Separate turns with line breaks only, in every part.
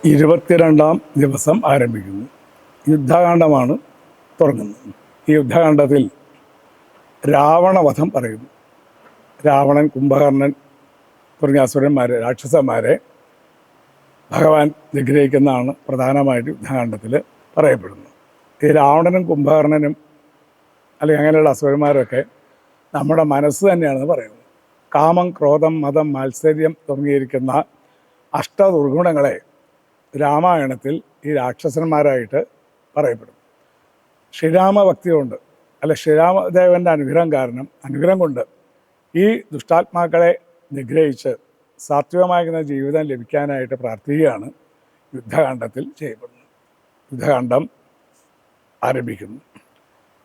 22-ാം ദിവസം ആരംഭിക്കുന്നു. യുദ്ധകാന്ഡമാണ് തുടങ്ങുന്നത്. ഈ യുദ്ധകാന്ഡത്തിൽ രാവണവധം പറയുന്നു. രാവണൻ, കുംഭകർണൻ തുടങ്ങിയ അസുരന്മാരെ, രാക്ഷസന്മാരെ ഭഗവാൻ നിഗ്രഹിക്കുന്നതാണ് പ്രധാനമായിട്ട് യുദ്ധകാന്ഡത്തിൽ പറയപ്പെടുന്നത്. ഈ രാവണനും കുംഭകർണനും അല്ലെങ്കിൽ അങ്ങനെയുള്ള അസുരന്മാരൊക്കെ നമ്മുടെ മനസ്സ് തന്നെയാണെന്ന് പറയുന്നത്. കാമം, ക്രോധം, മതം, മാത്സര്യം തുടങ്ങിയിരിക്കുന്ന അഷ്ടദുർഗുണങ്ങളെ രാമായണത്തിൽ ഈ രാക്ഷസന്മാരായിട്ട് പറയപ്പെടും. ശ്രീരാമഭക്തി കൊണ്ട്, അല്ല ശ്രീരാമദേവൻ്റെ അനുഗ്രഹം കൊണ്ട് ഈ ദുഷ്ടാത്മാക്കളെ നിഗ്രഹിച്ച് സാത്വികമാകുന്ന ജീവിതം ലഭിക്കാനായിട്ട് പ്രാർത്ഥിക്കുകയാണ് യുദ്ധകാന്ഡത്തിൽ ചെയ്യപ്പെടുന്നത്. യുദ്ധകാന്ഡം ആരംഭിക്കുന്നു.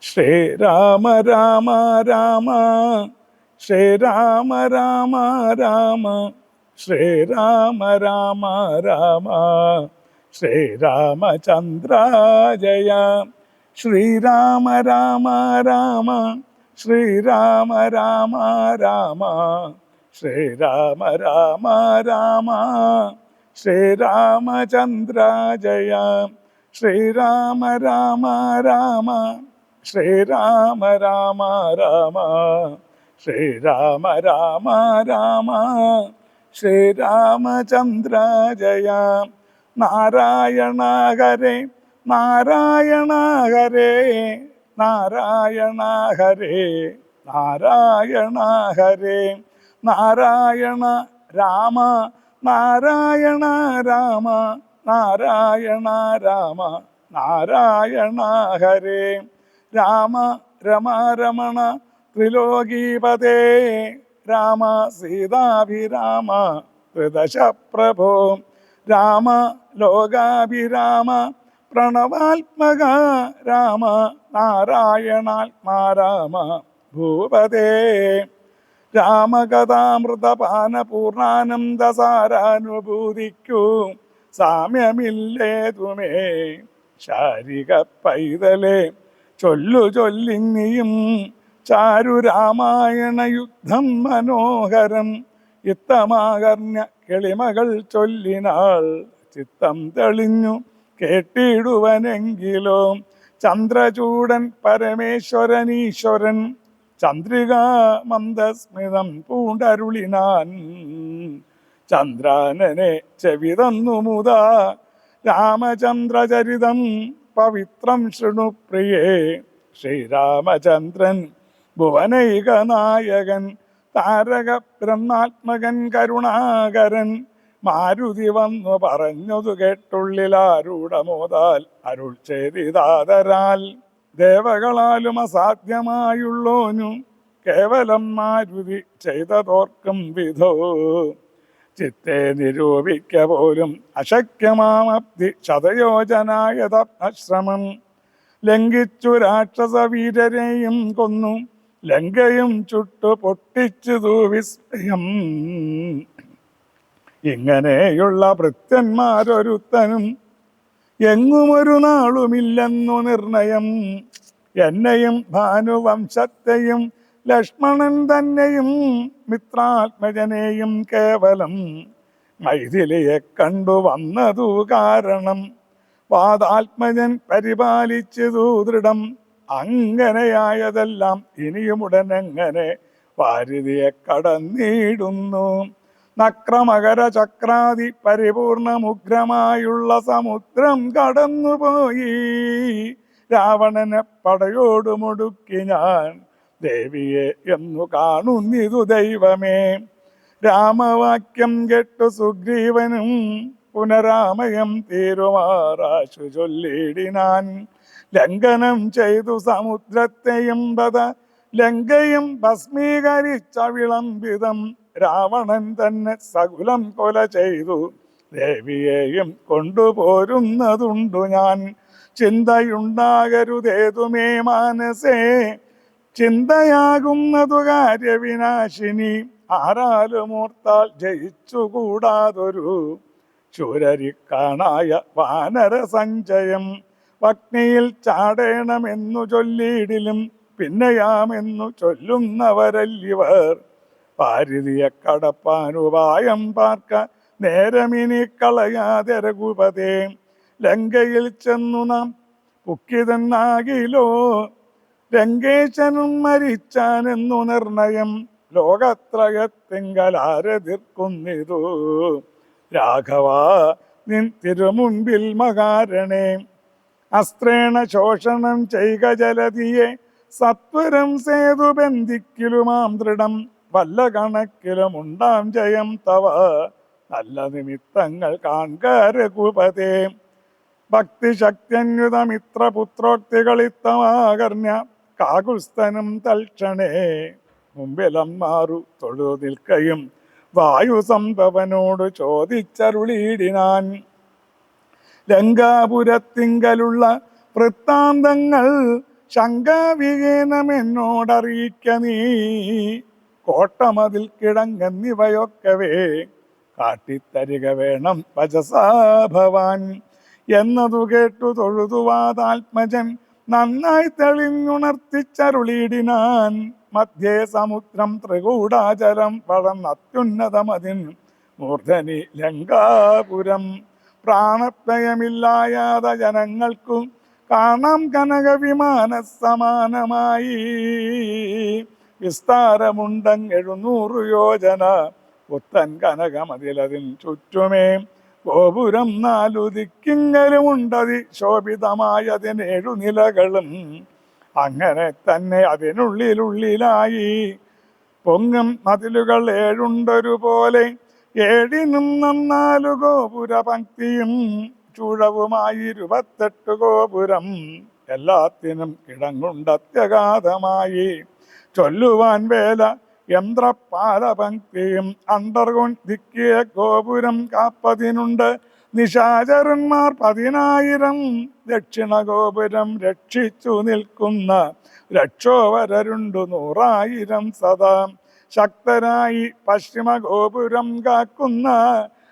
ശ്രീരാമ രാമ രാമ ശ്രീരാമ രാമ രാമ ശ്രീരാമ രാമ രാമ ശ്രീരാമചന്ദ്ര ജയ. ശ്രീരാമ രാമ രാമ ശ്രീരാമ രാമ രാമ ശ്രീരാമ രാമ രാമ ശ്രീരാമചന്ദ്ര ജയ. ശ്രീരാമ രാമ രാമ ശ്രീരാമ രാമ രാമ ശ്രീരാമ രാമ രാമ ശ്രീരാമചന്ദ്ര ജയ. നാരായണ ഹരേ നാരായണ ഹരേ നാരായണ ഹരേ നാരായണ ഹരേ നാരായണ രാമ നാരായണ രാമ നാരായണ രാമ നാരായണ ഹരേ. രാമ രമാരമണ ത്രിലോകീപതേ രാമ സീതാഭിരാമ ത്രിദശപ്രഭോ. രാമ ലോകാഭിരാമ പ്രണവാത്മക രാമ നാരായണാത്മാ രാമ ഭൂപതേ. രാമകഥാമൃതപാന പൂർണ്ണാനന്ദസാരാനുഭൂതിക്കൂ സാമ്യമില്ലേതുമേ ശാരിക പൈതലേ. ചൊല്ലു ചൊല്ലിന്നിയും ചാരു രാമായണ യുദ്ധം മനോഹരം. ഇത്തമാകർണ്യ കിളിമകൾ ചൊല്ലിനാൾ ചിത്തം തെളിഞ്ഞു കേട്ടിടുവനെങ്കിലോ. ചന്ദ്രചൂടൻ പരമേശ്വരനീശ്വരൻ ചന്ദ്രിക മന്ദസ്മിതം പൂണ്ടരുളിനാൻ. ചന്ദ്രാനനെ ചെവിതന്നു മുതാ രാമചന്ദ്രചരിതം പവിത്രം ശൃണു പ്രിയേ. ശ്രീരാമചന്ദ്രൻ ഭുവനൈക നായകൻ താരക ബ്രഹ്മാത്മകൻ കരുണാകരൻ. മാരുതി വന്നു പറഞ്ഞതു കേട്ടുള്ളിലാരൂഢമോതാൽ അരുൾ ചെയ്തിതാതരാൽ. ദേവകളാലും അസാധ്യമായുള്ളോനു കേവലം മാരുതി ചെയ്തതോർക്കും വിധോ. ചിത്തെ നിരൂപിക്ക പോലും അശക്യമാമബ്ധി ശതയോജനായതശ്രമം. ലംഘിച്ചു രാക്ഷസവീരരെയും കൊന്നു ലങ്കയും ചുട്ടു പൊട്ടിച്ചു വിസ്മയം. ഇങ്ങനെയുള്ള ഭൃത്യന്മാരൊരുത്തനും എങ്ങുമൊരു നാളുമില്ലെന്നു നിർണയം. എന്നെയും ഭാനുവംശത്തെയും ലക്ഷ്മണൻ തന്നെയും മിത്രാത്മജനെയും കേവലം മൈഥിലിയെ കണ്ടു വന്നതു കാരണം. വാദാത്മജൻ പരിപാലിച്ചതു ദൃഢം. അങ്ങനെയായതെല്ലാം ഇനിയുമുടനെങ്ങനെ വാരിതിയെ കടന്നിടുന്നു. നക്രമകര ചക്രാതി പരിപൂർണമുഗ്രമായുള്ള സമുദ്രം കടന്നുപോയി. രാവണനെ പടയോടു മുടുക്കി ഞാൻ ദേവിയെ എന്നു കാണുന്നിതു ദൈവമേ. രാമവാക്യം കേട്ടു സുഗ്രീവനും പുനരാമയം തീരുമാറാശു ചൊല്ലിടിനാൻ. ലംഘനം ചെയ്തു സമുദ്രത്തെയും പത ലങ്കയും ഭസ്മീകരിച്ച വിളംബിതം. രാവണൻ തന്നെ സകുലം കൊല ചെയ്തു ദേവിയെയും കൊണ്ടുപോരുന്നതുണ്ടു ഞാൻ. ചിന്തയുണ്ടാകരുതേതുമേ മാനസേ ചിന്തയാകുന്നതു കാര്യവിനാശിനി. ആരാലുമോർത്താൽ ജയിച്ചുകൂടാതൊരു ശൂരരിക്കാണായ വാനര സഞ്ചയം. പത്നിയിൽ ചാടേണമെന്നു ചൊല്ലിയിടിലും പിന്നെയാമെന്നു ചൊല്ലുന്നവരല്ലിവർ. പാരിതിയെ കടപ്പാനുപായം പാർക്ക നേരമിനി കളയാതെ രഘുപതേ, ലങ്കയിൽ ചെന്നു നാം പുക്കിതെന്നാകിലോ, ലങ്കേശനും മരിച്ചാനെന്നു നിർണയം, ലോകത്രയത്തിങ്കലാരെതിർക്കുന്നിതു, രാഘവ നിൻ തിരുമുൻപിൽ മകാരണേ, അസ്ത്രേണ ശോഷണം ചെയ്ക ജലതിയെ, സത്വരം സേതു ബന്ധിക്കിലുമാം ദൃഢം, വല്ല കണക്കിലും ഉണ്ടാം ജയം തവ, നല്ല നിമിത്തങ്ങൾ കാൺക രഘുപതേ, ഭക്തിശക്തിയന്യുതമിത്രപുത്രോക്തികളിത്തമാകർണ്യ, കാകുസ്തനും തൽക്ഷണേ മുമ്പിലം മാറു തൊഴു നിൽക്കയും, വായുസംഭവനോട് ചോദിച്ചരുളിയിടിനാൻ, ലങ്കാപുരത്തിങ്കലുള്ള വൃത്താന്തങ്ങൾ ശങ്കാവിഹീനമെന്നോടറിയിക്ക നീ, കോട്ടമതിൽ കിടങ്ങെന്നിവയൊക്കവേ കാട്ടിത്തരിക വേണം വചസാഭവാൻ, എന്നതു കേട്ടു തൊഴുതുവാതാത്മജൻ നന്നായി തെളിഞ്ഞുണർത്തിച്ചരുളിയിടിനാൻ, മധ്യേ സമുദ്രം ത്രികൂടാചലം വളർന്നത്യുന്നതമതിൻ മൂർധനി ലങ്കാപുരം, പ്രാണഭയമില്ലായാത ജനങ്ങൾക്കു കാണാം കനക വിമാന സമാനമായി, വിസ്താരമുണ്ടങ്ങ് 700 യോജന, പുത്തൻ കനകമതിലതിൻ ചുറ്റുമേ, ഗോപുരം 4 ദിക്കിങ്കലുമുണ്ടതി ശോഭിതമായതിന് 7 നിലകളും, അങ്ങനെ തന്നെ അതിനുള്ളിലുള്ളിലായി പൊങ്ങും മതിലുകൾ 7 പോലെ, 7നും 4 ഗോപുര പങ്ക്തിയും, ചൂഴവുമായി 28 ഗോപുരം, എല്ലാത്തിനും കിടങ്ങുണ്ടത്യഗാധമായി, ചൊല്ലുവാൻ വേല യന്ത്രപാലപങ്ക്തിയും, അണ്ടർകൊൺ ദിക്കിയ ഗോപുരം കാപ്പതിനുണ്ട് നിശാചരന്മാർ 10,000, ദക്ഷിണ ഗോപുരം രക്ഷിച്ചു നിൽക്കുന്ന രക്ഷോവരരുണ്ടു 100,000 സദാ, ശക്തരായി പശ്ചിമ ഗോപുരം കാക്കുന്ന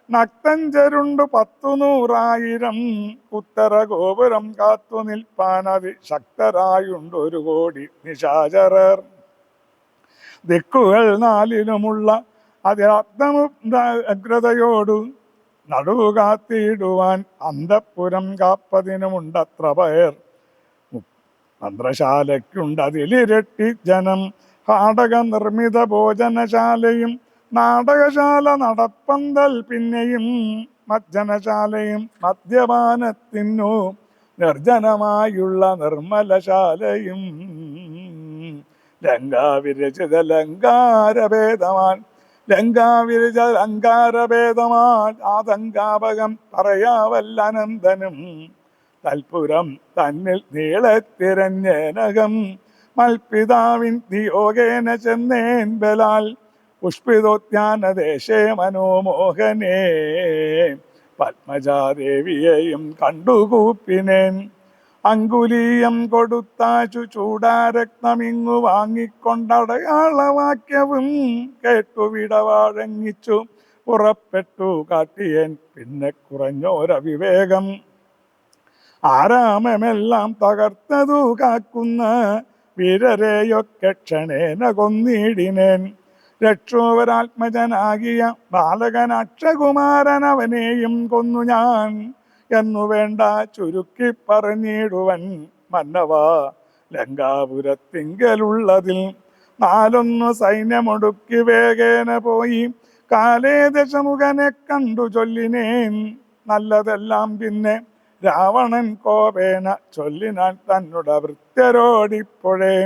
നക്തഞ്ചരുണ്ടു 10,100,000, ഉത്തര ഗോപുരം കാത്തു നിൽപ്പാനതി ശക്തരായുണ്ട് 1 കോടി നിശാചരർ, ദിക്കുകൾ 4ലുമുള്ള അതിരത്നഗ്രതയോടു നടുവു കാത്തിടുവാൻ, അന്തഃപുരം കാപ്പതിനുമുണ്ടത്ര പേർ, മന്ത്രശാലയ്ക്കുണ്ടതിലിരട്ടി ജനം, കാടക നിർമ്മിത ഭോജനശാലയും നാടകശാല നടപ്പന്തൽ പിന്നെയും, മജ്ജനശാലയും മദ്യപാനത്തിനു നിർജ്ജനമായുള്ള നിർമ്മലശാലയും, ലങ്കാവിരചിത ലങ്കാരഭേദമാൻ ആതങ്കാപകം പറയാവല്ലനന്ദനും, തൽപുരം തന്നിൽ നീളത്തിരഞ്ഞേനകം, മൽപിതാവിൻ നിയോഗേന ചെന്നേൻ ബലാൽ, പുഷ്പിതോദ്യാനദേശേ മനോമോഹനേ, പത്മജാദേവിയെയും കണ്ടുകൂപ്പിനേൻ, അങ്കുലീയം കൊടുത്താച്ചു ചൂടാരത്നമിങ്ങു വാങ്ങിക്കൊണ്ടടയാളവാക്യവും കേട്ടു വിടവാഴങ്ങിച്ചു പുറപ്പെട്ടു കാട്ടിയേൻ, പിന്നെ കുറഞ്ഞോരവിവേകം, ആരാമമെല്ലാം തകർത്തതു കാക്കുന്ന വീരരെയൊക്കെ ക്ഷണേന കൊന്നിടിനേൻ, രക്ഷോവരാത്മജനാകിയ ബാലകൻ അക്ഷകുമാരൻ അവനെയും കൊന്നു ഞാൻ, എന്നു വേണ്ട ചുരുക്കി പറഞ്ഞിടുവൻ മന്നവ, ലങ്കാപുരത്തിങ്കലുള്ളതിൽ 4 സൈന്യമൊടുക്കി വേഗേന പോയി, കാലേ ദശമുഖനെ കണ്ടു ചൊല്ലിനേൻ, നല്ലതെല്ലാം പിന്നെ രാവണൻ കോപേന ചൊല്ലിനാൻ തന്നുടെ ഭൃത്യരോടിപ്പോഴേ,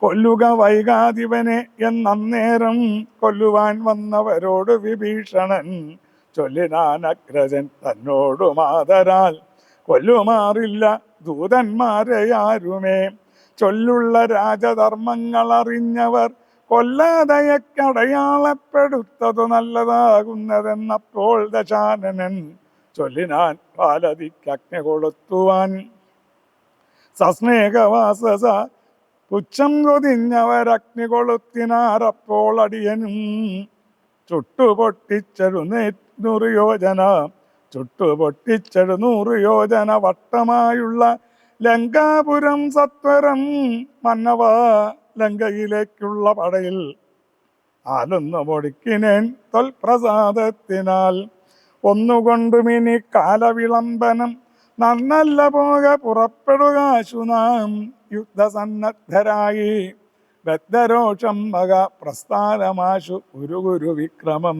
കൊല്ലുക വൈകാതിവനെ എന്നന്നേരം, കൊല്ലുവാൻ വന്നവരോട് വിഭീഷണൻ ചൊല്ലിനാൻ അഗ്രജൻ തന്നോടു മാതരാൽ, കൊല്ലുമാറില്ല ദൂതന്മാരെയാരുമേ, ചൊല്ലുള്ള രാജധർമ്മങ്ങൾ അറിഞ്ഞവർ കൊല്ലാതയക്കടയാളപ്പെടുത്തതു നല്ലതാകുന്നതെന്നപ്പോൾ ദശാനനൻ ചൊല്ലിനാൻ പാലതിക്കഗ്നി കൊളുത്തുവാൻ, സസ്നേഹവാസസ പുച്ഛം കൊതിഞ്ഞവരഗ്നി കൊളുത്തിനാരപ്പോൾ അടിയനും, ചുട്ടുപൊട്ടിച്ചെഴുന്നൂറ് യോജന വട്ടമായുള്ള ലങ്കാപുരം സത്വരം മന്നവ, ലങ്കയിലേക്കുള്ള പടയിൽ ആലൊന്നു പൊടിക്കിനേൻ തൊൽപ്രസാദത്തിനാൽ. ഒന്നുകൊണ്ടുമിനി കാലവിളംബനം നന്നല്ല പോക പുറപ്പെടുകാശു നാം. യുദ്ധസന്നദ്ധരായി ബദ്ധരോഷം വക പ്രസ്ഥാനമാശു ഗുരു വിക്രമം.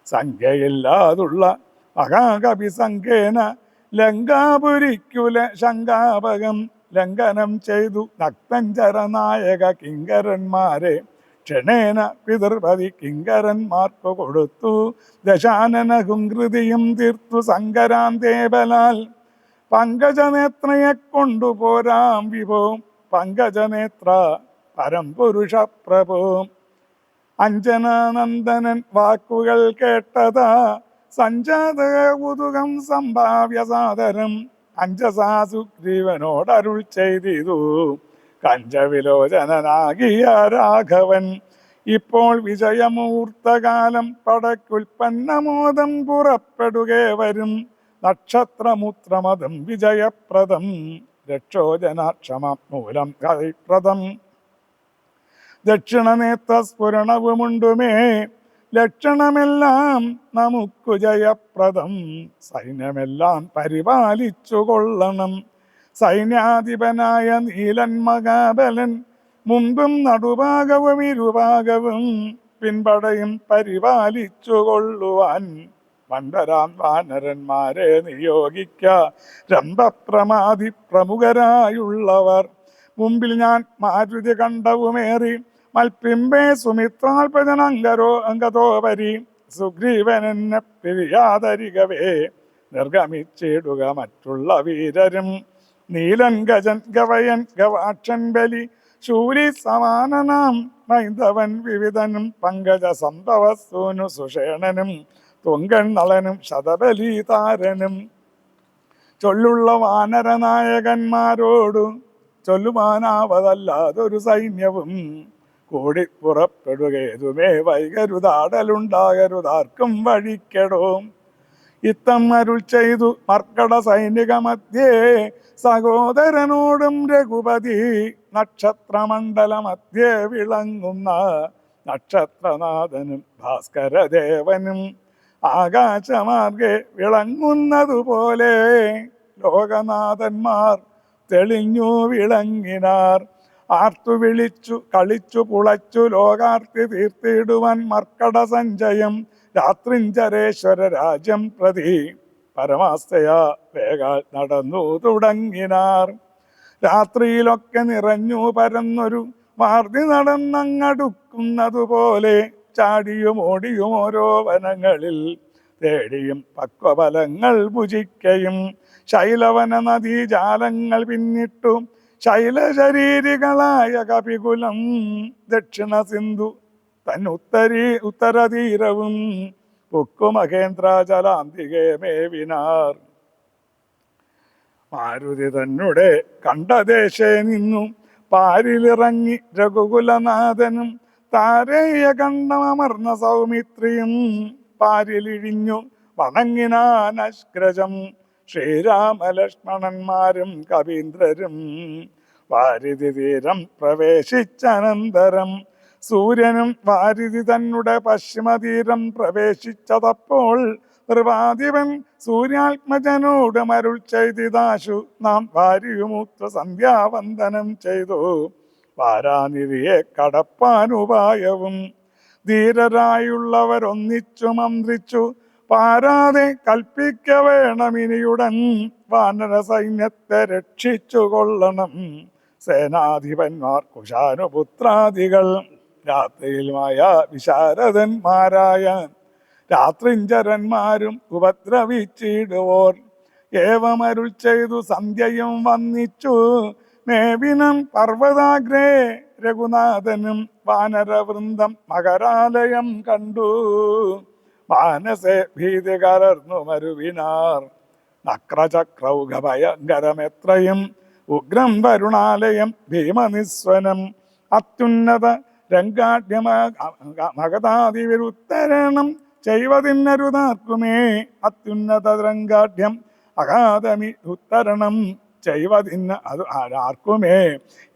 സംഖ്യയില്ലാതുള്ള മഹാകവി സംഖ്യേന ലങ്കാപുരിക്കുല ശങ്കാപകം ലംഘനം ചെയ്തു നക്തഞ്ചരനായക കിങ്കരന്മാരെ ക്ഷണേന പിതൃപതി കിങ്കരന്മാർക്കു കൊടുത്തു. ദശാനനകും കൃതിയും തീർത്തു സങ്കരാന്തേബലാൽ പങ്കജനേത്രയെ കൊണ്ടുപോരാം വിഭോ. പങ്കജനേത്ര പരംപുരുഷ പ്രഭോ. അഞ്ജനാനന്ദനൻ വാക്കുകൾ കേട്ടതാ സഞ്ജാതകുതുകം സംഭാവ്യ സാദരം. അഞ്ജസാ സുഗ്രീവനോടരുൾ ചെയ്തിതു കഞ്ചവിലോചനാകിയ രാഘവൻ. ഇപ്പോൾ വിജയമുഹൂർത്തകാലം പടയ്ക്കുൽപ്പന്നമോദം പുറപ്പെടുകേ വരും. നക്ഷത്രമുത്രമതം വിജയപ്രദം രക്ഷോജനാക്ഷമ മൂലം കൈപ്രദം. ദക്ഷിണനേത്രസ്ഫുരണവുമുണ്ടുമേ ലക്ഷണമെല്ലാം നമുക്കു ജയപ്രദം. സൈന്യമെല്ലാം പരിപാലിച്ചു കൊള്ളണം. സൈന്യാധിപനായ നീലൻ മഹാബലൻ മുമ്പും നടുഭാഗവും ഇരുഭാഗവും പിൻപടയും പരിപാലിച്ചു കൊള്ളുവാൻ മണ്ഡരാം വാനരന്മാരെ നിയോഗിക്ക. രംഭപ്രമാതി പ്രമുഖരായുള്ളവർ മുമ്പിൽ ഞാൻ മാരുതി കണ്ടവുമേറി മൽപ്പിമ്പേ സുമിത്രാൽപജനങ്കതോപരി. സുഗ്രീവനെന്നെ പിരിയാതരികവേ നിർഗമിച്ചിടുക മറ്റുള്ള വീരരും. നീലൻ ഗജൻ ഗവയൻ ഗവാക്ഷൻ ബലി ശൂരി സമാനനാം മൈന്ദവൻ വിവിധനും പങ്കജ സംഭവസ്തൂനു സുഷേണനും തുങ്കൻ നളനും ശതബലീതാരനും. ചൊല്ലുള്ള വാനരനായകന്മാരോടു ചൊല്ലുവാനാവതല്ലാതൊരു സൈന്യവും കൂടി പുറപ്പെടുകേതുമേ വൈകരുതാടലുണ്ടാകരുതാർക്കും വഴിക്കെടോ. ഇത്തം അരുൾ ചെയ്തു മർക്കട സൈനിക മധ്യേ സഹോദരനോടും രഘുപതി. നക്ഷത്രമണ്ഡല മധ്യേ വിളങ്ങുന്ന നക്ഷത്രനാഥനും ഭാസ്കരദേവനും ആകാശമാർഗെ വിളങ്ങുന്നതുപോലെ ലോകനാഥന്മാർ തെളിഞ്ഞു വിളങ്ങിനാർ. ആർത്തു വിളിച്ചു കളിച്ചു പുളച്ചു ലോകാർത്തി തീർത്തിടുവാൻ മർക്കട സഞ്ചയം രാത്രിഞ്ചരേശ്വര രാജ്യം പ്രതി പരമാസ്തയാ വേഗാൽ നടന്നു തുടങ്ങിനാർ. രാത്രിയിലൊക്കെ നിറഞ്ഞു പരന്നൊരു വാർത്തി നടന്നങ്ങടുക്കുന്നതുപോലെ ചാടിയും ഓടിയും ഓരോ വനങ്ങളിൽ തേടിയും പക്വഫലങ്ങൾ ഭുജിക്കയും ശൈലവന നദീജാലങ്ങൾ പിന്നിട്ടു ശൈലശരീരികളായ കപികുലം ദക്ഷിണ സിന്ധു ഉത്തരതീരവും പൊക്കുമഹേന്ദ്രാചലാന്തികെ മേവിനാർ. മാരുതി തന്നെ കണ്ടദേശേ നിന്നു പാരിലിറങ്ങി രഘുകുലനാഥനും താരേയ കണ്ടമർന്ന സൗമിത്രിയും പാരിലിഴിഞ്ഞു വണങ്ങിനാനശ്ഗ്രജം. ശ്രീരാമലക്ഷ്മണന്മാരും കവീന്ദ്രരും വാരിധി തീരം പ്രവേശിച്ചനന്തരം സൂര്യനും വാരിധി തന്നെ പശ്ചിമതീരം പ്രവേശിച്ചതപ്പോൾ നൃപാധിപൻ സൂര്യാത്മജനോട് മരുൾ ചെയ്തിതാശു നാം വാരിയുമൂത്ര സന്ധ്യാവന്ദനം ചെയ്തു വാരാനിധിയെ കടപ്പാനുപായവും. ധീരരായുള്ളവരൊന്നിച്ചു മന്ത്രിച്ചു പാരാതെ കൽപ്പിക്ക വേണമിനിയുടൻ വാനര സൈന്യത്തെ രക്ഷിച്ചു കൊള്ളണം. സേനാധിപന്മാർ കുശാനുപുത്രാദികൾ രാത്രിയിലുമായ വിശാരദന്മാരായ രാത്രിഞ്ചരന്മാരും ഉപദ്രവിച്ചിടുവോർ. ഏവമരുൾ ചെയ്തു സന്ധ്യയും വന്നിച്ചു മേവിനം പർവ്വതാഗ്രേ രഘുനാഥനും വാനരവൃന്ദം മകരാലയം കണ്ടു. മാനസേ ഭീതി കലർന്നു മരുവിനാർ. നക്രചക്രൗഘ ഭയങ്കരമെത്രയും ഉഗ്രം വരുണാലയം ഭീമനിസ്വനം. അത്യുന്നത രംഗാഢ്യമഗതാതിവിരുത്തരണം ചെയ്വതിന്നരുതാർക്കുമേ. അത്യുന്നത രംഗാഢ്യം അഗാധമി ഉത്തരണം ചെയ്വതിന് അത് ആർക്കുമേ.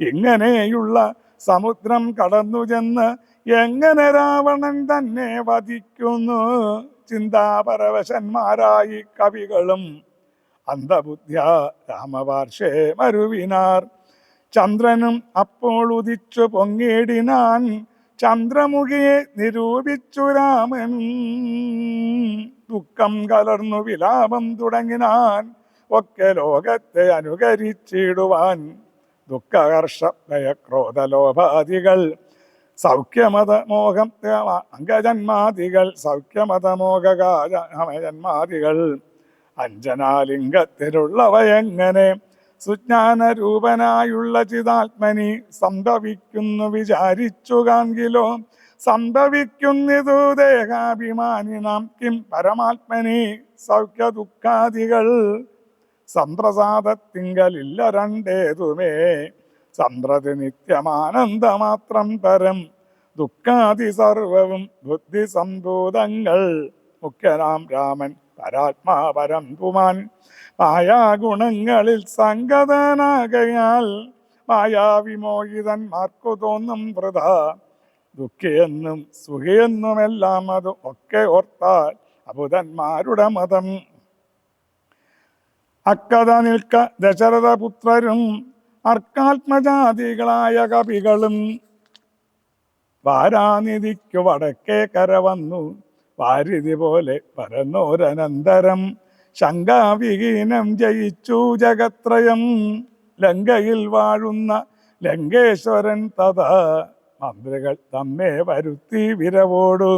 ഇങ്ങനെയുള്ള സമുദ്രം കടന്നു ചെന്ന് എങ്ങനെ രാവണൻ തന്നെ വധിക്കുന്നു. ചിന്താപരവശന്മാരായി കവികളും അന്ധബുദ്ധ്യ രാമപാർശ്വേ മരുവിനാർ. ചന്ദ്രനും അപ്പോൾ ഉദിച്ചു പൊങ്ങിയിടിനാൻ, ചന്ദ്രമുഖിയെ നിരൂപിച്ചു രാമൻ. ദുഃഖം കലർന്നു വിലാപം തുടങ്ങിനാൻ, ഒക്കെ ലോകത്തെ അനുകരിച്ചിടുവാൻ. ദുഃഖഹർഷഭയക്രോധലോഭാദികൾ സൗഖ്യമത മോഹം അംഗജന്മാദികൾ, സൗഖ്യമതമോഹജന്മാദികൾ അഞ്ജനാലിംഗത്തിലുള്ളവയെങ്ങനെ സുജ്ഞാനരൂപനായുള്ള ചിതാത്മനി സംഭവിക്കുന്നു വിചാരിച്ചു കാൺകിലോ. സംഭവിക്കുന്നിതു ദേഹാഭിമാനിനാം കിം പരമാത്മനി സൗഖ്യ ദുഃഖാദികൾ. സമ്പ്രസാദത്തിങ്കലില്ല രണ്ടേതുമേ, സമ്പ്രതി നിത്യമാനന്ദമാത്രം പരം. ദുഃഖാദി സർവവും ബുദ്ധി സംഭൂതങ്ങൾ, മുഖ്യനാം രാമൻ പരാത്മാ പരം പുമാൻ. മായാഗുണങ്ങളിൽ സംഗതനാകയാൽ മായാവിമോഹിതന്മാർക്കു തോന്നും വൃഥ. ദുഃഖിയെന്നും സുഖിയെന്നുമെല്ലാം അത് ഒക്കെ ഓർത്താൽ അബുധന്മാരുടെ മതം. അക്കഥ നിൽക്ക ദശരഥപുത്രരും അർക്കാത്മജാതികളായ കവികളും വാരാനിധിക്കു വടക്കേ കര വന്നു. വാരിധി പോലെ പരന്നോരനന്തരം ശങ്കാവിഹീനം ജയിച്ചു ജഗത്രയം. ലങ്കയിൽ വാഴുന്ന ലങ്കേശ്വരൻ തഥാ മന്ത്രികൾ തമ്മെ വരുത്തി വിരവോടു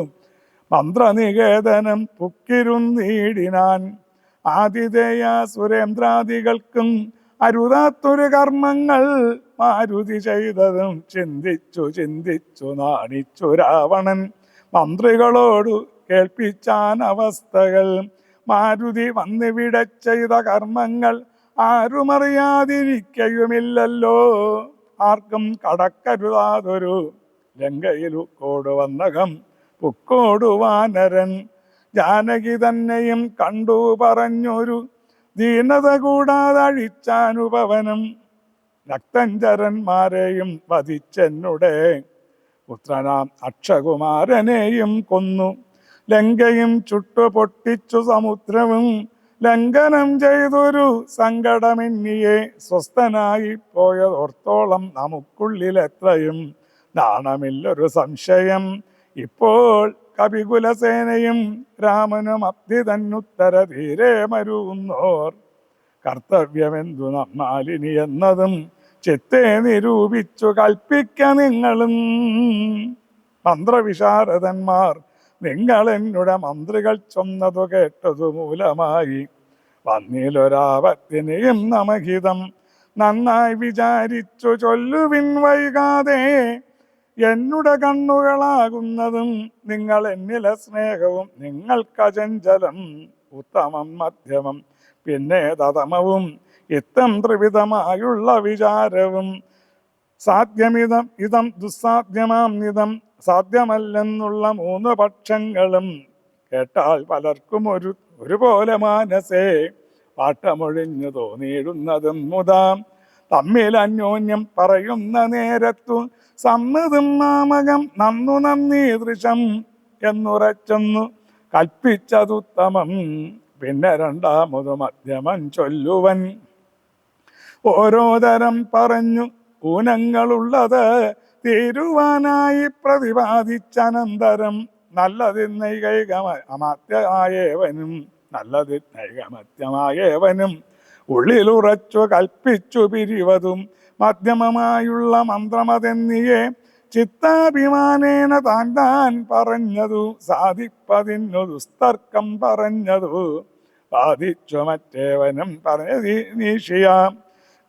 മന്ത്രനികേതനം പുക്കിരുന്നീടിനാൻ. ആതിഥേയ സുരേന്ദ്രാദികൾക്കും അരുതാത്തൊരു കർമ്മങ്ങൾ മാരുതി ചെയ്തതും ചിന്തിച്ചു ചിന്തിച്ചു നാണിച്ചു രാവണൻ. മന്ത്രികളോടു കേൾപ്പിച്ചാൻ അവസ്ഥകൾ. മാരുതി വന്നിവിടെ ചെയ്ത കർമ്മങ്ങൾ ആരുമറിയാതിരിക്കയുമില്ലല്ലോ. ആർക്കും കടക്കരുതാതൊരു ലങ്കയിലു കോടുവന്നകം പുക്കോടു വാനരൻ. ജാനകി തന്നെയും കണ്ടു പറഞ്ഞൊരു ദീനത കൂടാതെ അഴിച്ചാനുപവനം. രക്തഞ്ചരന്മാരെയും വധിച്ചെന്നുടെ പുത്രനാം അക്ഷകുമാരനെയും കൊന്നു. ലങ്കയും ചുട്ടു പൊട്ടിച്ചു സമുദ്രവും ലംഘനം ചെയ്തൊരു സങ്കടമെന്നിയെ സ്വസ്ഥനായി പോയതോർത്തോളം നമുക്കുള്ളിലെത്രയും നാണമില്ലൊരു സംശയം. ഇപ്പോൾ കപികുലസേനയും രാമനും അബ്ധി തന്നുത്തര തീരെ മരുന്നോർ. കർത്തവ്യമെന്തു നമ്മാലിനി എന്നതും ചിത്തെ നിരൂപിച്ചു കൽപ്പിക്ക നിങ്ങളും. മന്ത്രവിശാരദന്മാർ നിങ്ങൾ എന്നുടെ മന്ത്രികൾ ചൊന്നതു കേട്ടതു മൂലമായി വന്നിലൊരാപത്തിനെയും നമഹിതം. നന്നായി വിചാരിച്ചു ചൊല്ലുവിൻ വൈകാതെ. എന്നുടെ കണ്ണുകളാകുന്നതും നിങ്ങൾ എന്നിലെ സ്നേഹവും നിങ്ങൾക്കചഞ്ചലം. ഉത്തമം മധ്യമം പിന്നെ തതമവും ഇത്തം ത്രിവിധമായുള്ള വിചാരവും. സാധ്യമിതം ഇതം ദുസ്സാധ്യമാം നിതം സാധ്യമല്ലെന്നുള്ള മൂന്ന് പക്ഷങ്ങളും കേട്ടാൽ പലർക്കും ഒരുപോലെ മാനസേ പാട്ടമൊഴിഞ്ഞു തോന്നിയിടുന്നതും മുതാം. തമ്മിൽ അന്യോന്യം പറയുന്ന നേരത്തു സമ്മതം നാമകം നന്നു നന്ദീദൃശം എന്നുറച്ചൊന്നു കൽപ്പിച്ചതുത്തമം. പിന്നെ രണ്ടാമതു മധ്യമം ചൊല്ലുവൻ. ഓരോ തരം പറഞ്ഞു ഊനങ്ങളുള്ളത് തീരുവാനായി പ്രതിപാദിച്ചനന്തരം നല്ലതിന്നൈകൈകമത്യമായേവനും നല്ലതിന്നൈകമത്യമായേവനും ഉള്ളിലുറച്ചു കൽപ്പിച്ചു പിരിവതും മധ്യമമായുള്ള മന്ത്രമതെന്നിയെ ചിത്താഭിമാനേന താൻ താൻ പറഞ്ഞതു സാധിപ്പതിന്നു ദുസ്തർക്കം പറഞ്ഞതു ബാധിച്ചു മറ്റേവനും പറഞ്ഞീഷിയാം.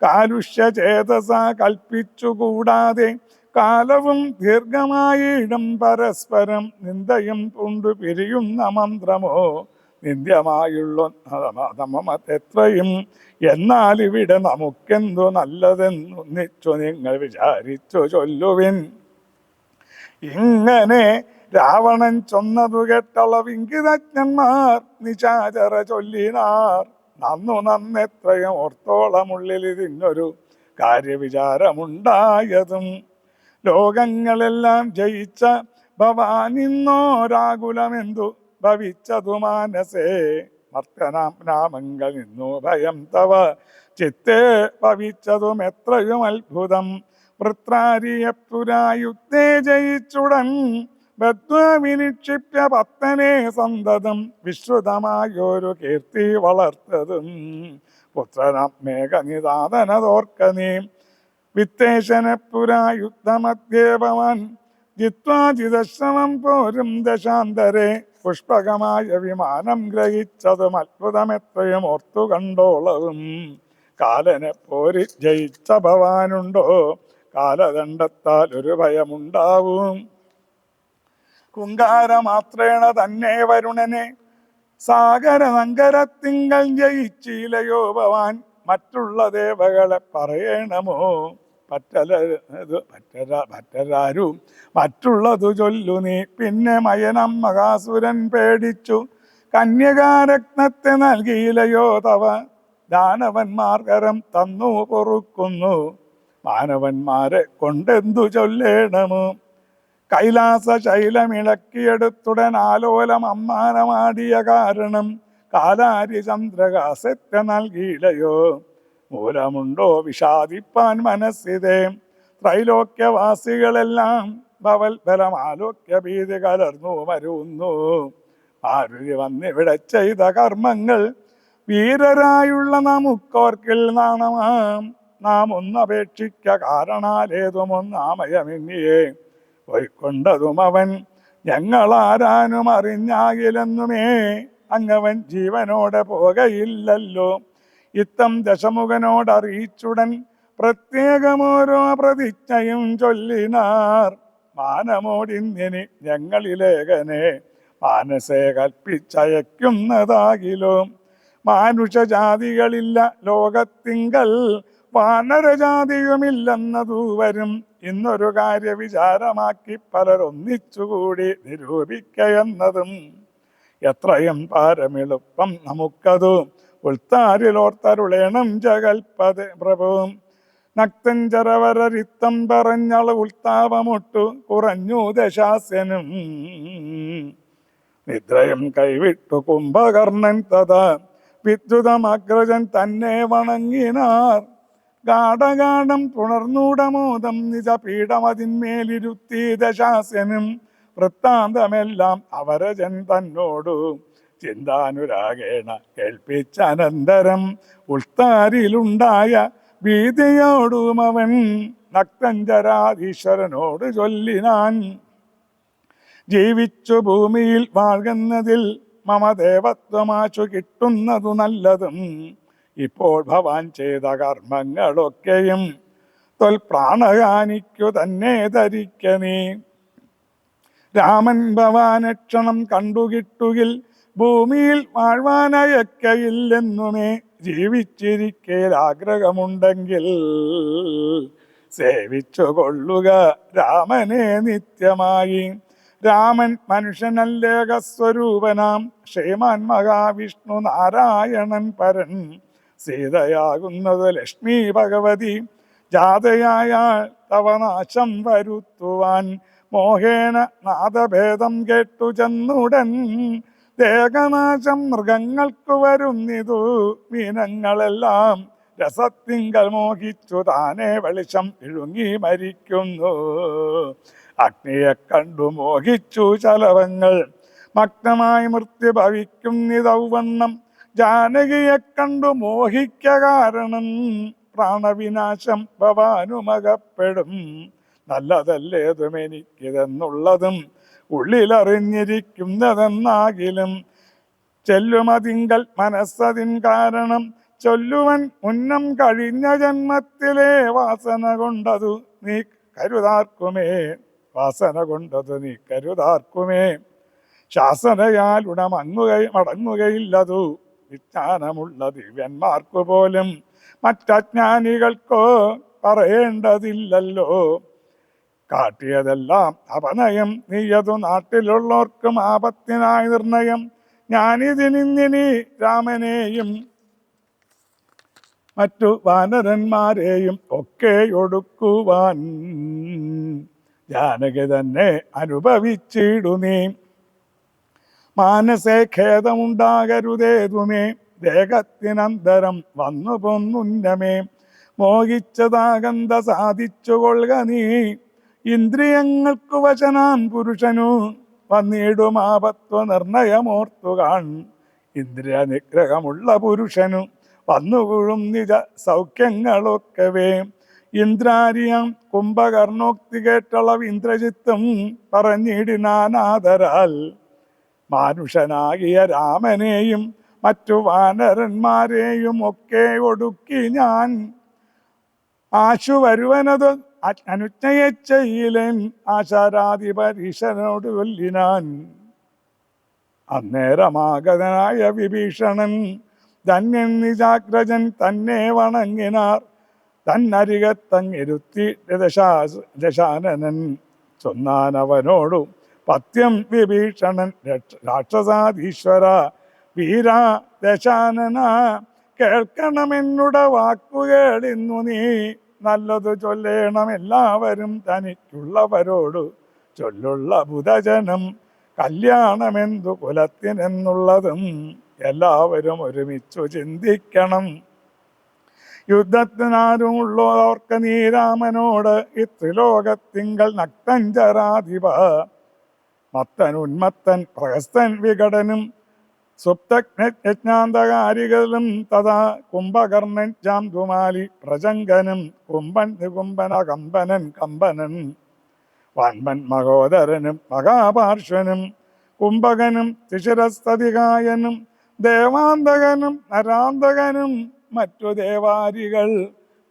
കാലുഷ്യചേതസ കൽപ്പിച്ചുകൂടാതെ കാലവും ദീർഘമായിടം പരസ്പരം നിന്ദയും കൊണ്ടു പിരിയുന്ന മന്ത്രമോ നിന്ദ്യമായുള്ള മതെത്രയും. എന്നാൽ ഇവിടെ നമുക്കെന്തു നല്ലതെന്നൊന്നിച്ചു നിങ്ങൾ വിചാരിച്ചു ചൊല്ലുവിൻ. ഇങ്ങനെ രാവണൻ ചൊന്നതു കേട്ടളവിംഗിതജ്ഞന്മാർ നിശാചര ചൊല്ലിനാർ. നന്നെത്രയും ഓർത്തോളമുള്ളിൽ ഇതിനൊരു കാര്യവിചാരമുണ്ടായതും. ലോകങ്ങളെല്ലാം ജയിച്ച ഭവാനിന്നോരാകുലമെന്തു ഭവിച്ചതു മാനസേ മർത്തനാം രാമങ്കൽ നിന്നു ഭയം തവ ചിത്തേ ഭവിച്ചതും എത്രയും അത്ഭുതം. വൃത്രാരിയപുരായുദ്ധേ ജയിച്ചുടൻ ബദ്ധ്വവിനിക്ഷിപ്യ പത്തനെ സന്തതം വിശ്രുതമായൊരു കീർത്തി വളർത്തതും. പുത്രനാം മേഘനിദാതനതോർക്ക നീ വിത്തേശനപുരായുദ്ധമധ്യേ ഭവാൻ ജിത്വാജിതശ്രമം പോരും ദശാന്തരെ. പുഷ്പകമായ വിമാനം ഗ്രഹിച്ചതും അത്ഭുതമെത്രയും ഓർത്തു കണ്ടോളവും. കാലനെ പോരി ജയിച്ച ഭവാനുണ്ടോ കാലദണ്ഡത്താൽ ഒരു ഭയമുണ്ടാവും. കുങ്കാരമാത്രേണ തന്നെ വരുണനെ സാഗരനങ്കരത്തിങ്കൽ ജയിച്ചിലയോ ഭവാൻ. മറ്റുള്ള ദേവകളെ പറയണമോ പറ്റരാരും മറ്റുള്ളതു ചൊല്ലു നീ. പിന്നെ മയനം മഹാസുരൻ പേടിച്ചു കന്യകാരത്നത്തെ നൽകിയിലയോ തവ. ദാനവന്മാർക്കരം തന്നു പൊറുക്കുന്നു മാനവന്മാരെ കൊണ്ടെന്തു ചൊല്ലേണമോ. കൈലാസ ശൈലമിളക്കിയെടുത്തുടൻ ആലോലം അമ്മാനമാടിയ കാരണം കാലാരി ചന്ദ്രകാസത്തെ നൽകിയിലയോ. മൂലമുണ്ടോ വിഷാദിപ്പാൻ മനസ്സിതേ. ത്രൈലോക്യവാസികളെല്ലാം ഭവൽബലം ആലോക്യ ഭീതി കലർന്നു മരുന്നു. മാരുതി വന്നിവിടെ ചെയ്ത കർമ്മങ്ങൾ വീരരായുള്ള നമുക്കോർക്കിൽ നാണമാം. നാം ഒന്നപേക്ഷിക്ക കാരണാലേതുമൊന്നാമയമിന്നിയേ പോയിക്കൊണ്ടതും അവൻ ഞങ്ങളാരാനും അറിഞ്ഞാകില്ലെന്നുമേ. അങ്ങവൻ ജീവനോടെ പോകയില്ലല്ലോ. ഇത്തം ദശമുഖനോടറിയിച്ചുടൻ പ്രത്യേകമോരോ പ്രതിജ്ഞയും ചൊല്ലിനാർ. മാനമോടിന്നിനി ഞങ്ങളിലേകനെ മാനസേ കൽപ്പിച്ചയക്കുന്നതാകിലോ. മാനുഷജാതികളില്ല ലോകത്തിങ്കൽ വാനരജാതിയുമില്ലെന്നതു വരും. ഇന്നൊരു കാര്യ വിചാരമാക്കി പലരൊന്നിച്ചുകൂടി നിരൂപിക്കയെന്നതും എത്രയും പാരമെളുപ്പം നമുക്കതു. ഉൾത്താരിലോർത്തരുളേണം ജഗൽപദേ പ്രഭുവും. നക്തഞ്ചരവരരിത്തം പറഞ്ഞള ഉൾത്താപമൊട്ടു കുറഞ്ഞു ദശാസ്യനും. നിദ്രയും കൈവിട്ടു കുംഭകർണൻ തഥാ വിദ്യുതമഗ്രജൻ തന്നെ വണങ്ങിനാർ. ഗാഠഗാഠം പുണർന്നൂടമോദം നിജപീഠമതിന്മേലിരുത്തി ദശാസ്യനും. വൃത്താന്തമെല്ലാം അവരജൻ തന്നോടു ചിന്താനുരാഗേണ കേൾപ്പിച്ചനന്തരം ഉൾത്താരിലുണ്ടായ ഭീതിയോടും അവൻ നക്തഞ്ചരാധീശ്വരനോട് ചൊല്ലിനാൻ. ജീവിച്ചു ഭൂമിയിൽ വാഴുന്നതിൽ മമ ദേവത്വമാച്ചു കിട്ടുന്നതു നല്ലതും. ഇപ്പോൾ ഭവാൻ ചെയ്ത കർമ്മങ്ങളൊക്കെയും തൊൽപ്രാണഹാനിക്കു തന്നെ ധരിക്ക നീ. രാമൻ ഭവാനക്ഷണം കണ്ടുകിട്ടുകിൽ ഭൂമിയിൽ വാഴ്വാനയക്കയില്ലെന്നുമേ. ജീവിച്ചിരിക്കേൽ ആഗ്രഹമുണ്ടെങ്കിൽ സേവിച്ചു കൊള്ളുക രാമനെ നിത്യമായി. രാമൻ മനുഷ്യനല്ലേകസ്വരൂപനാം ശ്രീമാൻ മഹാവിഷ്ണു നാരായണൻ പരൻ. സീതയാകുന്നത് ലക്ഷ്മി ഭഗവതി ജാതയായ തവ നാശം വരുത്തുവാൻ. മോഹേന നാദഭേദം കേട്ടു ചെന്നുടൻ ദേഹനാശം മൃഗങ്ങൾക്കു വരുന്നിതു. മീനങ്ങളെല്ലാം രസത്തിങ്കൽ മോഹിച്ചു താനെ വെളിച്ചം വിഴുങ്ങി മരിക്കുന്നു. അഗ്നിയെ കണ്ടു മോഹിച്ചു ചലവങ്ങൾ മഗ്നമായി മൃത്യു ഭവിക്കുന്നിതൗവണ്ണം. ജാനകിയെ കണ്ടു മോഹിക്ക കാരണം പ്രാണവിനാശം ഭവാനുമകപ്പെടും. നല്ലതല്ലേതും എനിക്കിതെന്നുള്ളതും ഉള്ളിലറിഞ്ഞിരിക്കുന്നതെന്നാകിലും ചെല്ലുമതിങ്കൽ മനസ്സതിൻ കാരണം. ചൊല്ലുവൻ മുന്നം കഴിഞ്ഞ ജന്മത്തിലെ വാസന കൊണ്ടതു നീ കരുതാർക്കുമേ. വാസന കൊണ്ടതു നീ കരുതാർക്കുമേ. ശാസനയാൽ മടങ്ങുകയില്ലതു വിജ്ഞാനമുള്ള ദിവ്യന്മാർക്കു പോലും. മറ്റജ്ഞാനികൾക്കോ പറയേണ്ടതില്ലല്ലോ. കാട്ടിയതെല്ലാം അപനയം നീയതു നാട്ടിലുള്ളവർക്കും ആപത്തിനായി നിർണയം. ഞാനിതിനിന്നിനി രാമനെയും മറ്റു വാനരന്മാരെയും ഒക്കെ ഒടുക്കുവാൻ ജാനകി തന്നെ അനുഭവിച്ചിടു നീ. മാനസേ ഖേദമുണ്ടാകരുതേതുമേ, ദേഹത്തിനന്തരം വന്നു പൊന്നുന്നമേ. മോഹിച്ചതാകന്ത സാധിച്ചുകൊള്ളുക നീ, ഇന്ദ്രിയങ്ങൾക്കു വശനാൻ പുരുഷനു വന്നിടും ആപത്വ നിർണയമോർത്തുകാൺ. ഇന്ദ്രിയ നിഗ്രഹമുള്ള പുരുഷനു വന്നുകൊള്ളും നിജ സൗഖ്യങ്ങളൊക്കവേ. ഇന്ദ്രാരിയം കുംഭകർണോക്തി കേട്ടളവ് ഇന്ദ്രജിത്തും പറഞ്ഞിടിനാനാദരാൽ. മാനുഷനാകിയ രാമനെയും മറ്റു വാനരന്മാരെയും ഒക്കെ ഒടുക്കി ഞാൻ ആശു വരുവനത് അനുജ്ഞയെ ചെയ്യിലൻ. ആശാരാധിപരീശനോട് കൊല്ലിനാൻ. അന്നേരമാഗതനായ വിഭീഷണൻ ധന്യൻ നിജാഗ്രജൻ തന്നെ വണങ്ങിനാർ. തന്നരികത്തങ്ങിരുത്തി ദശാനനൻ ചൊന്നാനവനോടു പത്യം വിഭീഷണൻ. രാക്ഷസാധീശ്വര വീരാ ദശാനന, കേൾക്കണമെന്നുട വാക്കുകേളിന്നു നീ. നല്ലതു ചൊല്ലേണം എല്ലാവരും തനിക്കുള്ളവരോടു. ചൊല്ലുള്ള ബുധജനം കല്യാണമെന്തു കുലത്തിനെന്നുള്ളതും എല്ലാവരും ഒരുമിച്ചു ചിന്തിക്കണം. യുദ്ധത്തിനാരുമുള്ളവർക്ക് നീ രാമനോട് ഇത്രിലോകത്തിങ്കൽ നക്തഞ്ചരാധിപ. മത്തൻ ഉന്മത്തൻ പ്രഹസ്തൻ വികടനും സുപ്തജ്ഞാന്തകാരികളും തഥാ കുംഭകർണൻ ജാംതുമാലി പ്രജങ്കനും കുംഭൻ നികുംബന കമ്പനൻ കമ്പനൻ വാൻമൻ മഹോദരനും മഹാപാർശ്വനും കുംഭകനും തിശിരസ്തതികായനും ദേവാന്തകനും നരാന്തകനും മറ്റു ദേവാരികൾ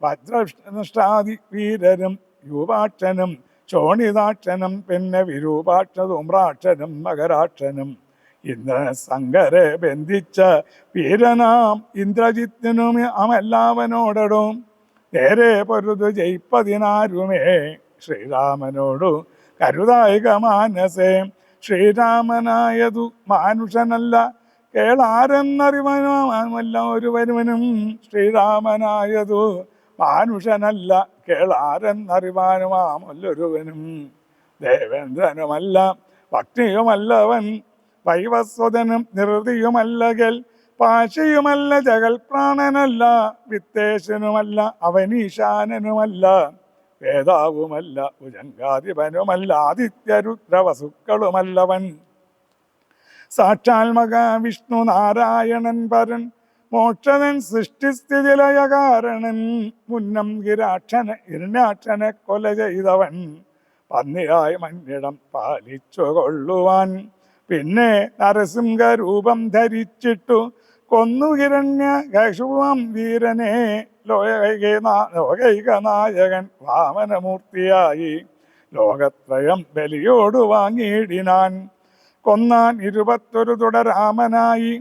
വജ്രനിഷ്ഠാദി വീരരും യൂപാക്ഷനും ശോണിതാക്ഷനും പിന്നെ വിരൂപാക്ഷ ധൂമ്രാക്ഷനും മകരാക്ഷനും ഇന്ദ്ര ശങ്കരെ ബന്ധിച്ച വീരനാം ഇന്ദ്രജിത്തിനും അമെല്ലാവനോടും നേരെ പൊരുതു ജയിപ്പതിനാരുമേ. ശ്രീരാമനോടു കരുതായിക മാനസേ, ശ്രീരാമനായതു മാനുഷനല്ല കേളാരെന്നറിവനുമല്ല ഒരുവനുവനും. ശ്രീരാമനായതു മാനുഷനല്ല കേളാരെന്നറിവാനുമാമല്ലൊരുവനും. ദേവേന്ദ്രനുമല്ല ഭക്തിയുമല്ലവൻ, വൈവസ്വതനും നിർത്തിയുമല്ലകൽ പാശയുമല്ല ജഗൽ പ്രാണനല്ല. വിത്തേശനുമല്ല അവനീശാനനുമല്ല, വേദാവുമല്ല ഭുജങ്കാധിപനുമല്ല. ആദിത്യരുദ്രവസുക്കളുമല്ലവൻ. സാക്ഷാൽ മഹാവിഷ്ണു നാരായണൻ പരൻ, മോക്ഷനൻ സൃഷ്ടിസ്ഥിതിലയകാരണൻ. മുന്നം ഹിരണ്യാക്ഷനെ കൊല ചെയ്തവൻ, പന്നിയായി മഞ്ഞിടം പാലിച്ചു കൊള്ളുവാൻ. പിന്നെ നരസിംഹരൂപം ധരിച്ചിട്ടു കൊന്നു ഹിരണ്യകശുപം വീരനെ. ലോകൈക നായകൻ വാമനമൂർത്തിയായി ലോകത്രയം ബലിയോട് വാങ്ങിയിടിനാൻ. കൊന്നാൻ 21 തുടരാമനായി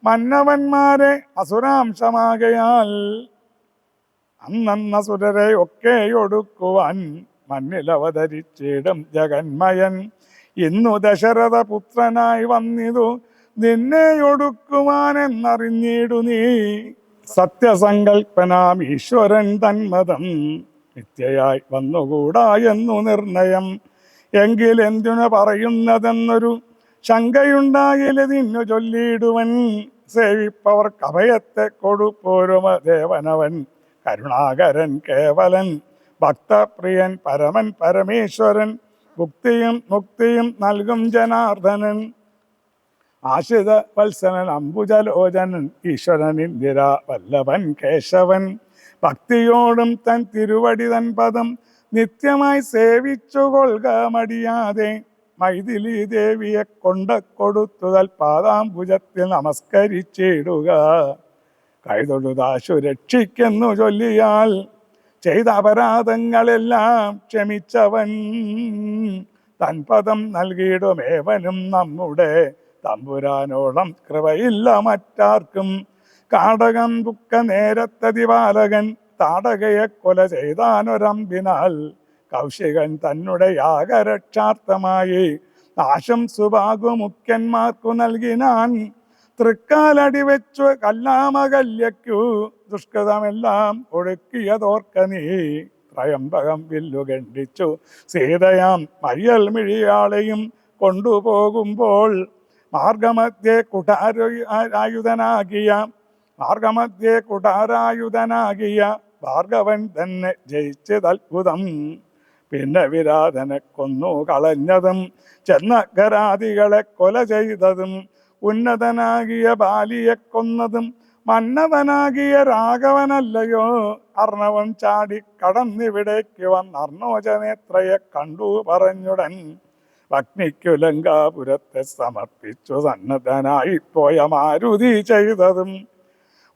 മന്നവന്മാരെ അസുരാംശമാകയാൽ. അന്നസുരരെ ഒക്കെ ഒടുക്കുവാൻ മണ്ണിലവതരിച്ചിടും ജഗന്മയൻ. ഇന്നു ദശരഥ പുത്രനായി വന്നിതു നിന്നെ ഒടുക്കുവാനെന്നറിഞ്ഞിടു നീ. സത്യസങ്കൽപ്പനാം ഈശ്വരൻ തന്മതം നിത്യയായി വന്നുകൂടാ എന്നു നിർണയം. എങ്കിൽ എന്തിനു പറയുന്നതെന്നൊരു ശങ്കയുണ്ടായില്ലതിന്നു ചൊല്ലിയിടുവൻ. സേവിപ്പവർക്ക് അഭയത്തെ കൊടുപ്പോരുമ ദേവനവൻ. കരുണാകരൻ കേവലൻ ഭക്തപ്രിയൻ പരമൻ പരമേശ്വരൻ. ഭുക്തിയും മുക്തിയും നൽകും ജനാർദ്ദനൻ. ആശ്രിത വത്സനൻ അംബുജലോചനൻ ഈശ്വരൻ ഇന്ദിര വല്ലഭൻ കേശവൻ. ഭക്തിയോടും തൻ തിരുവടി തൻ പദം നിത്യമായി സേവിച്ചു കൊള്ളുക മടിയാതെ. മൈഥിലി ദേവിയെ കൊടുത്തു തൽപാദാംബുജത്തിൽ നമസ്കരിച്ചിടുക. കൈതൊഴുതാശു രക്ഷിക്കുന്നു ചൊല്ലിയാൽ ചെയ്ത അപരാധങ്ങളെല്ലാം ക്ഷമിച്ചവൻ. തൻപദം നൽകിയിടുമേവനും നമ്മുടെ തമ്പുരാനോളം കൃപയില്ല മറ്റാർക്കും. കാടകം ദുഃഖ നേരത്തതിപാലകൻ താടകയെ കൊല ചെയ്താനൊരമ്പിനാൽ. കൗശികൻ തന്നെ യാഗരക്ഷാർത്ഥമായി നാശം സുഭാഗുമുഖ്യന്മാർക്കു നൽകിനാൻ. തൃക്കാലടിവെച്ചു കല്ലാമകല്യക്കു ദുഷ്കൃതമെല്ലാം ഒടുക്കിയതോർക്ക നീ. ത്രയംബകം വില്ലു ഖണ്ഡിച്ചു സീതയാം മയ്യൽ മിഴിയാളെയും കൊണ്ടുപോകുമ്പോൾ മാർഗമധ്യേ കുടാരായുധനാകിയ ഭാർഗവൻ തന്നെ ജയിച്ചതത്ഭുതം. പിന്നെ വിരാതനെ കൊന്നു കളഞ്ഞതും ചെന്നഗരാദികളെ കൊല ചെയ്തതും ഉന്നതനാകിയ ബാലിയെ കൊന്നതും മന്നവനാകിയ രാഘവനല്ലയോ. അർണവൻ ചാടി കടന്നിവിടേക്ക് വന്ന് അർണോജനേത്രയെ കണ്ടു പറഞ്ഞുടൻ അഗ്നിക്കു ലങ്കാപുരത്തെ സമർപ്പിച്ചു സന്നദ്ധനായി പോയ മാരുതി ചെയ്തതും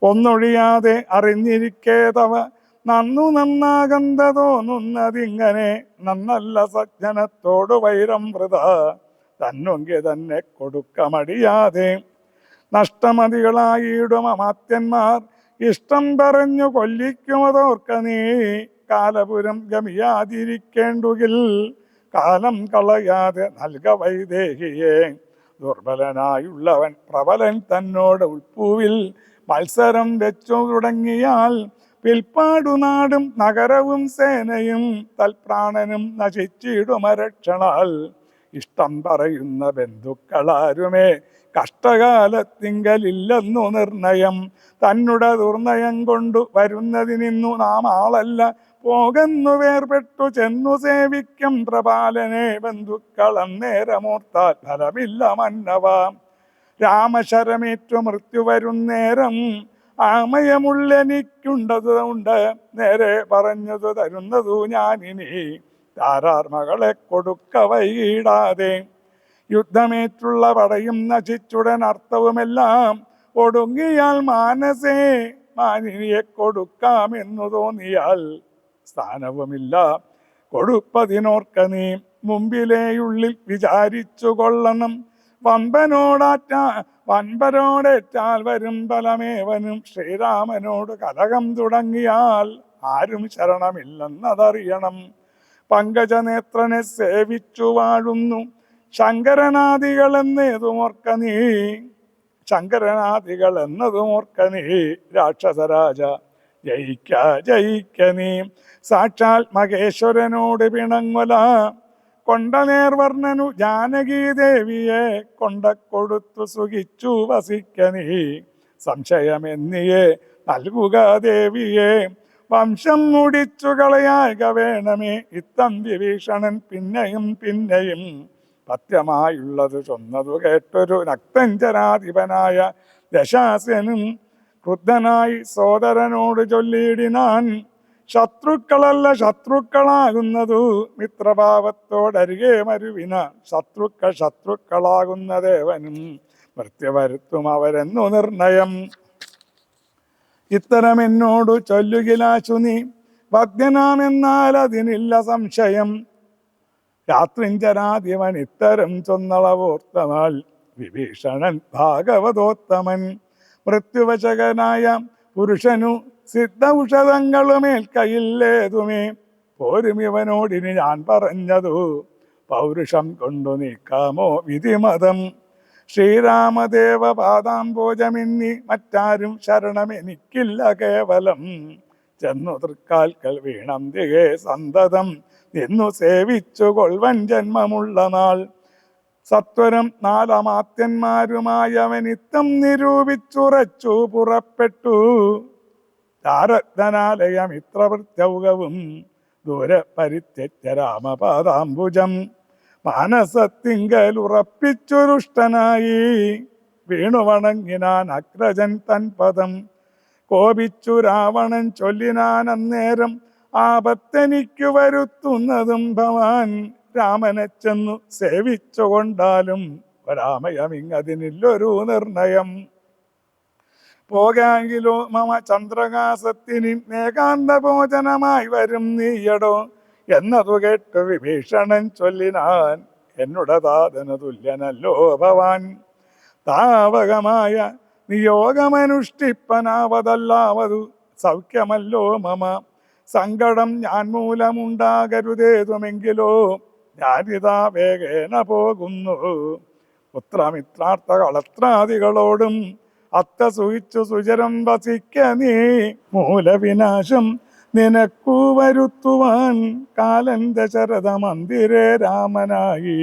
ഒന്നൊഴിയാതെ അറിഞ്ഞിരിക്കേതവ നന്നു നന്നാകന്ത തോന്നുന്നതിങ്ങനെ. നന്നല്ല സജ്ജനത്തോട് വൈരം വൃത തന്നൊങ്കി തന്നെ കൊടുക്കമടിയാതെ. നഷ്ടമതികളായിടും അമാത്യന്മാർ ഇഷ്ടം പറഞ്ഞു കൊല്ലിക്കുമതോർക്ക നീ. കാലപുരം ഗമിയാതിരിക്കേണ്ടുകിൽ കാലം കളയാതെ നൽക വൈദേഹിയെ. ദുർബലനായുള്ളവൻ പ്രബലൻ തന്നോട് ഉൾപ്പൂവിൽ മത്സരം വെച്ചു തുടങ്ങിയാൽ പിൽപ്പാടു നാടും നഗരവും സേനയും തൽപ്രാണനും നശിച്ചിടുമരക്ഷണാൽ. ഇഷ്ടം പറയുന്ന ബന്ധുക്കളാരുമേ കഷ്ടകാലത്തിങ്കലില്ലെന്നു നിർണയം. തന്നെ ദുർനയം കൊണ്ടു വരുന്നതിനിന്നു നാം ആളല്ല പോകുന്നു വേർപെട്ടു ചെന്നു സേവിക്കും പ്രപാലനെ. ബന്ധുക്കൾ അന്നേരമോർത്താൽ ഫലമില്ല മന്നവ. രാമശരമേറ്റു മൃത്യു വരുന്നേരം ആമയമുള്ളെനിക്കുണ്ടതുണ്ട്. നേരെ പറഞ്ഞതു തരുന്നതു ഞാനിനി താരാർ മകളെ കൊടുക്ക വൈകിടാതെ. യുദ്ധമേറ്റുള്ള പടയും നശിച്ചുടൻ അർത്ഥവുമെല്ലാം ഒടുങ്ങിയാൽ മാനസേ മാനിനിയെ കൊടുക്കാമെന്നു തോന്നിയാൽ സ്ഥാനവുമില്ല കൊടുപ്പതിനോർക്ക നീ. മുമ്പിലേയുള്ളിൽ വിചാരിച്ചു കൊള്ളണം വൻപരോടേറ്റാൽ വരും ഫലമേവനും. ശ്രീരാമനോട് കലഹം തുടങ്ങിയാൽ ആരും ശരണമില്ലെന്നതറിയണം. പങ്കജനേത്രനെ സേവിച്ചു വാഴുന്നു ശങ്കരനാദികൾ എന്നതുമോർക്ക നീ. ശങ്കരനാദികൾ എന്നതുമോർക്ക നീ. രാക്ഷസരാജ ജയിക്ക നീ. സാക്ഷാൽ മഹേശ്വരനോട് പിണങ്ങൊല കൊണ്ട നേർവർണ്ണനു ജാനകീദേവിയെ കൊണ്ട കൊടുത്തു സുഖിച്ചു വസിക്ക നീ. സംശയമെന്നിയെ നൽകുക ദേവിയെ വംശം മുടിച്ചു കളയാക വേണമേ. ഇത്തം വിഭീഷണൻ പിന്നെയും പിന്നെയും പഥ്യമായുള്ളത് ചൊന്നതു കേട്ടൊരു നക്തഞ്ചരാധിപനായ ദശാസ്യനും ക്രുദ്ധനായി സോദരനോട് ചൊല്ലിയിടിനാൻ. ശത്രുക്കളല്ല ശത്രുക്കളാകുന്നതു മിത്രഭാവത്തോടരികെ മരുവിന. ശത്രുക്കളാകുന്ന ദേവനും മൃത്യു വരുത്തും അവരെന്നു നിർണയം. ഇത്തരം എന്നോടു ചൊല്ലുകിലാശു നീ ഭദ്യനാമെന്നാൽ അതിനില്ല സംശയം. രാത്രിഞ്ചരാധിപൻ ഇത്തരം ചൊന്നളവോർത്തമാൽ വിഭീഷണൻ ഭാഗവതോത്തമൻ. മൃത്യുവശകനായ പുരുഷനു സിദ്ധൌഷധങ്ങളുമേൽക്കയില്ലേതുമേ. പോരും ഇവനോടിനി ഞാൻ പറഞ്ഞതു പൗരുഷം കൊണ്ടു നീക്കാമോ വിധിമതം. ശ്രീരാമദേവ പാദാംബോജമിന്നി മറ്റാരും ശരണമെനിക്കില്ല കേവലം. ചെന്നു തൃക്കാൽക്കൽ വീണം തികെ സന്തതം നിന്നു സേവിച്ചു കൊൾവൻ ജന്മമുള്ള നാൾ. സത്വരം നാലമാത്യന്മാരുമായവനിത്തം നിരൂപിച്ചുറച്ചു പുറപ്പെട്ടു. താരത്നാലയമിത്രവൃത്യൗകവും ദൂരെ പരിത്യജ രാമപാദാംബുജം. മാനസത്തിങ്കൽ ഉറപ്പിച്ചുരുഷ്ടനായി വീണു വണങ്ങിനാൻ അഗ്രജൻ തൻ പദം. കോപിച്ചു രാവണൻ ചൊല്ലിനാൻ അന്നേരം ആപത്തെനിക്കു വരുത്തുന്നതും ഭവാൻ. രാമനെ ചെന്നു സേവിച്ചുകൊണ്ടാലും രാമയമിങ്ങതിനില്ലൊരു നിർണയം. പോകാങ്കിലോ മമ ചന്ദ്രകാസത്തിന് ഏകാന്ത ഭോജനമായി വരും നീയടോ എന്നതു കേട്ടു വിഭീഷണൻ ചൊല്ലിനാൻ. എന്നുട താതന തുല്യനല്ലോ ഭവാൻ. താവകമായ നിയോഗമനുഷ്ഠിപ്പനാവതല്ലാവതു സൗഖ്യമല്ലോ മമ. സങ്കടം ഞാൻ മൂലമുണ്ടാകരുതേതുമെങ്കിലോ ഞാനിതാ വേഗേന പോകുന്നു. പുത്രമിത്രാർത്ഥ കളത്രാദികളോടും അത്ത സുഹിച്ചു സുചരം വസിക്ക നീ. മൂലവിനാശം നിനക്കു വരുത്തുവാൻ കാലൻ ദശരഥ മന്ദിരേ രാമനായി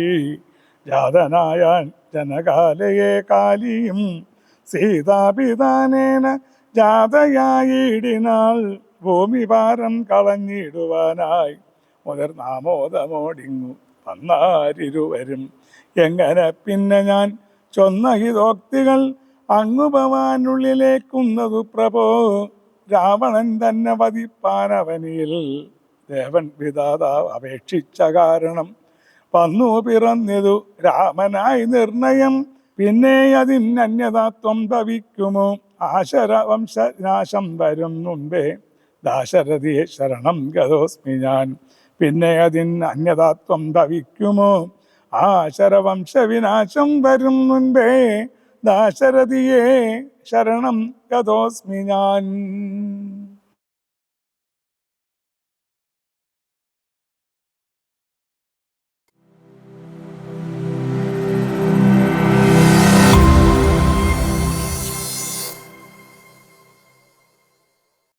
ജാതനായ ജനകാലയെ കാലിയും സീതാപിതാനേന ജാതയായിടിനാൾ ഭൂമിഭാരം കളഞ്ഞിടുവാനായി മുതിർന്നാമോദമോടിങ്ങു വന്നാരിരുവരും. എങ്ങനെ പിന്നെ ഞാൻ ചൊന്ന ഹിതോക്തികൾ അങ്ങു ഭവാനുള്ളിലേക്കുന്നതു പ്രഭോ. രാവണൻ തന്നെ വധിപ്പാനവനിൽ ദേവൻ വിധാതാവ് അപേക്ഷിച്ച കാരണം വന്നു പിറന്നിതു രാമനായി നിർണയം. പിന്നെ അതിനന്യതാത്വം ഭവിക്കുമോ ആശരവംശനാശം വരും മുമ്പേ ദാശരഥിയെ ശരണം ഗതോസ്മി ഞാൻ. പിന്നെ അതിനന്യതാത്വം ഭവിക്കുമോ ആശരവംശവിനാശം വരും മുൻപേ ദാശരഥിയെ ശരണം ഗതോസ്മി ഞാൻ.